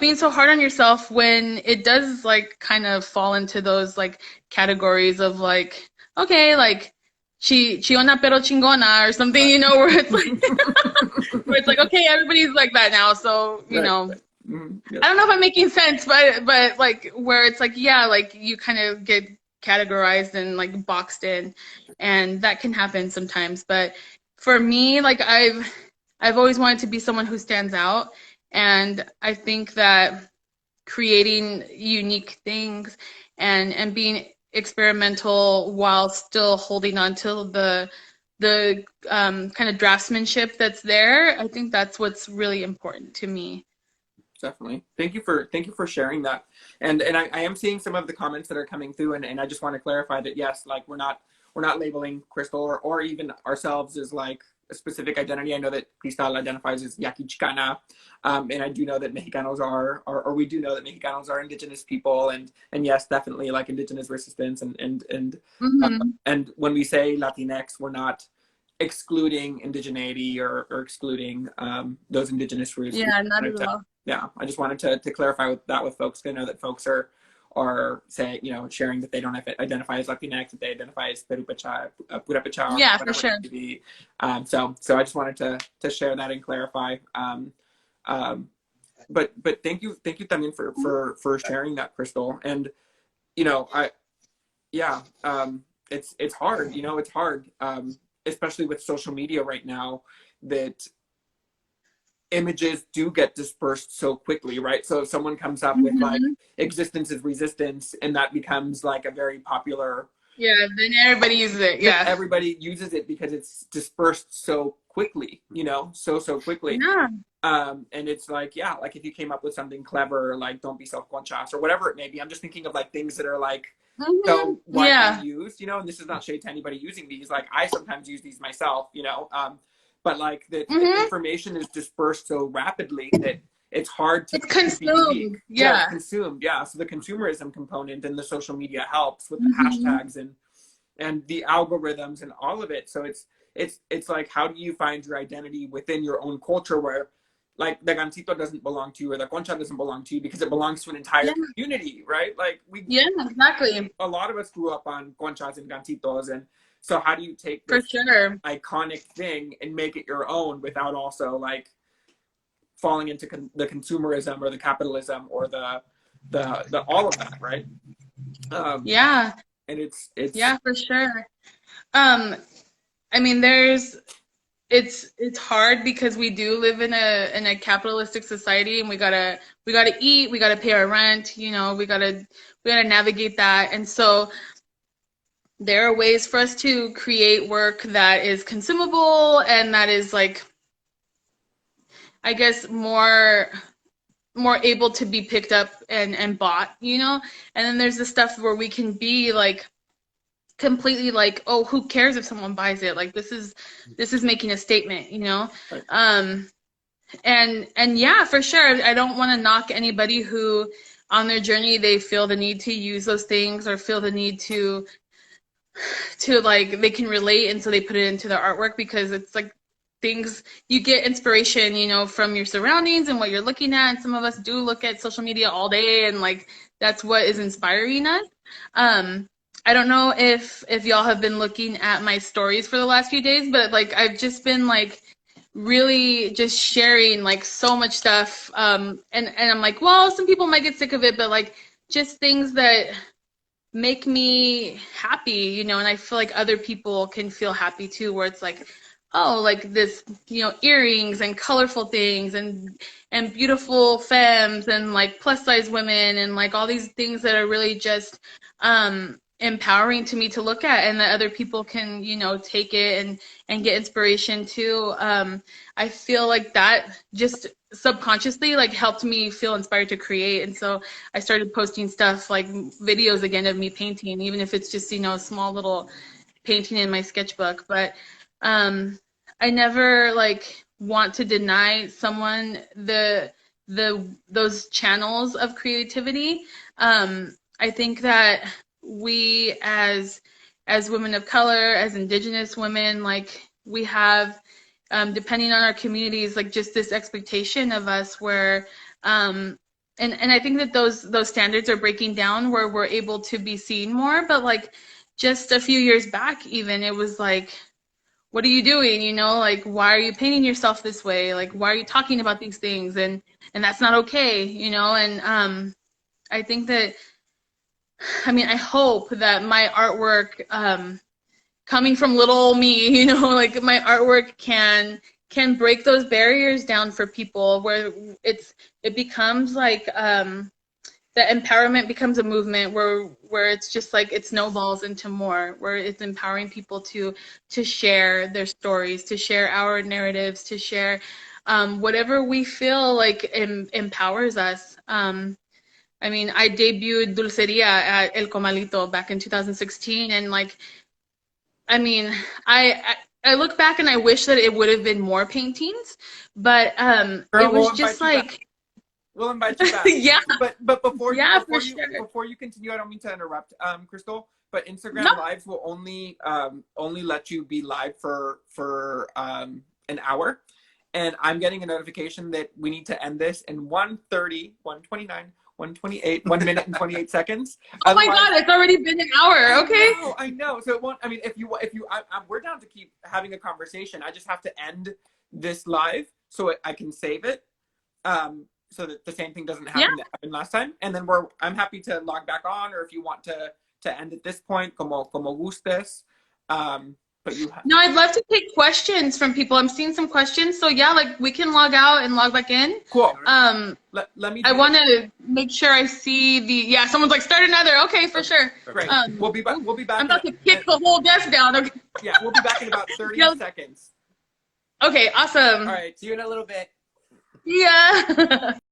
being so hard on yourself when it does like kind of fall into those like categories of like, okay, like chiona pero chingona or something, you know, where it's like where it's like, okay, everybody's like that now, so you know. Right. Mm-hmm. Yep. I don't know if I'm making sense, but like where it's like, yeah, like you kind of get categorized and like boxed in, and that can happen sometimes. But for me, like I've always wanted to be someone who stands out, and I think that creating unique things and being experimental while still holding on to the kind of draftsmanship that's there, I think that's what's really important to me. Definitely. Thank you for sharing that. And I am seeing some of the comments that are coming through, and I just want to clarify that yes, like we're not labeling Crystal or even ourselves as like a specific identity. I know that Cristal identifies as Yaqui Chicana, and I do know that Mexicanos are, or we do know that Mexicanos are indigenous people, and yes, definitely like indigenous resistance, and when we say Latinx, we're not excluding indigeneity or excluding those indigenous roots. Yeah, not at all. Yeah, I just wanted to clarify that with folks. I know that folks are saying, you know, sharing that they don't identify as Latinx, that they identify as Purépecha, yeah, for sure. So I just wanted to share that and clarify. But thank you también for sharing that, Crystal. And you know, it's hard. You know, it's hard, especially with social media right now, that images do get dispersed so quickly, right? So if someone comes up with like existence is resistance, and that becomes like a very popular, then everybody uses it. Yeah, everybody uses it because it's dispersed so quickly, you know, so quickly. Yeah. And it's like, yeah, like if you came up with something clever, like don't be self-conscious or whatever it may be. I'm just thinking of like things that are like so widely used, you know, and this is not shade to anybody using these. Like I sometimes use these myself, you know, but like the information is dispersed so rapidly that it's hard to It's be unique. consumed. Yeah, it's Yeah. consumed. Yeah, so the consumerism component and the social media helps with the Hmm. hashtags and the algorithms and all of it. So it's like, how do you find your identity within your own culture where like the gansito doesn't belong to you or the concha doesn't belong to you because it belongs to an entire Yeah. community, right? Like Yeah, exactly. a lot of us grew up on conchas and gansitos, and so how do you take For this sure. iconic thing and make it your own without also like falling into the consumerism or the capitalism or the all of that, right? Yeah. And it's Yeah, for sure. Um, I mean, it's hard because we do live in a capitalistic society, and we gotta eat, we gotta pay our rent, we gotta navigate that. And so there are ways for us to create work that is consumable and that is like, I guess, more able to be picked up and bought. And then there's the stuff where we can be like completely like, oh, who cares if someone buys it? Like this is making a statement. right. And yeah, for sure. I don't want to knock anybody who on their journey they feel the need to use those things or feel the need to like they can relate and so they put it into their artwork because it's like things you get inspiration, from your surroundings and what you're looking at. And some of us do look at social media all day and like that's what is inspiring us. I don't know if y'all have been looking at my stories for the last few days, but like I've just been like really just sharing like so much stuff. And I'm like, well, some people might get sick of it, but like just things that make me happy, and I feel like other people can feel happy too, where it's like, oh, like this, earrings and colorful things and beautiful femmes and like plus size women and like all these things that are really just empowering to me to look at and that other people can, take it and get inspiration too. I feel like that just subconsciously like helped me feel inspired to create. And so I started posting stuff like videos again of me painting, even if it's just, a small little painting in my sketchbook. But I never like want to deny someone those channels of creativity. I think that we as women of color, as indigenous women, like we have depending on our communities, like just this expectation of us where and I think that those standards are breaking down where we're able to be seen more. But like just a few years back even, it was like, what are you doing? Like why are you painting yourself this way? Like why are you talking about these things? And that's not okay. And I think that, I mean, I hope that my artwork coming from little me, like my artwork can break those barriers down for people where it becomes like the empowerment becomes a movement where it's just like it snowballs into more, where it's empowering people to share their stories, to share our narratives, to share whatever we feel like empowers us. I mean, I debuted Dulceria at El Comalito back in 2016, and like, I mean, I look back and I wish that it would have been more paintings, but Girl, it was just like, we'll invite you back. yeah, But before yeah, before for you sure. before you continue, I don't mean to interrupt, Crystal, but Instagram No. lives will only let you be live for an hour. And I'm getting a notification that we need to end this in 1:30, 1:29, 1:28, 1 minute and 28 seconds. Oh my God, it's already been an hour. Okay. I know. So it won't. I mean, if you, we're down to keep having a conversation. I just have to end this live so I can save it, so that the same thing doesn't happen that happened last time. And then I'm happy to log back on, or if you want to end at this point, como gustes. But No, I'd love to take questions from people. I'm seeing some questions, so yeah, like we can log out and log back in. Cool. Let me. I want to make sure I see the. Yeah, someone's like start another. Okay, for sure. Great. We'll be back. We'll be back. I'm about to kick the whole desk down. Okay. Yeah, we'll be back in about 30 seconds. Okay, awesome. All right. See you in a little bit. Yeah.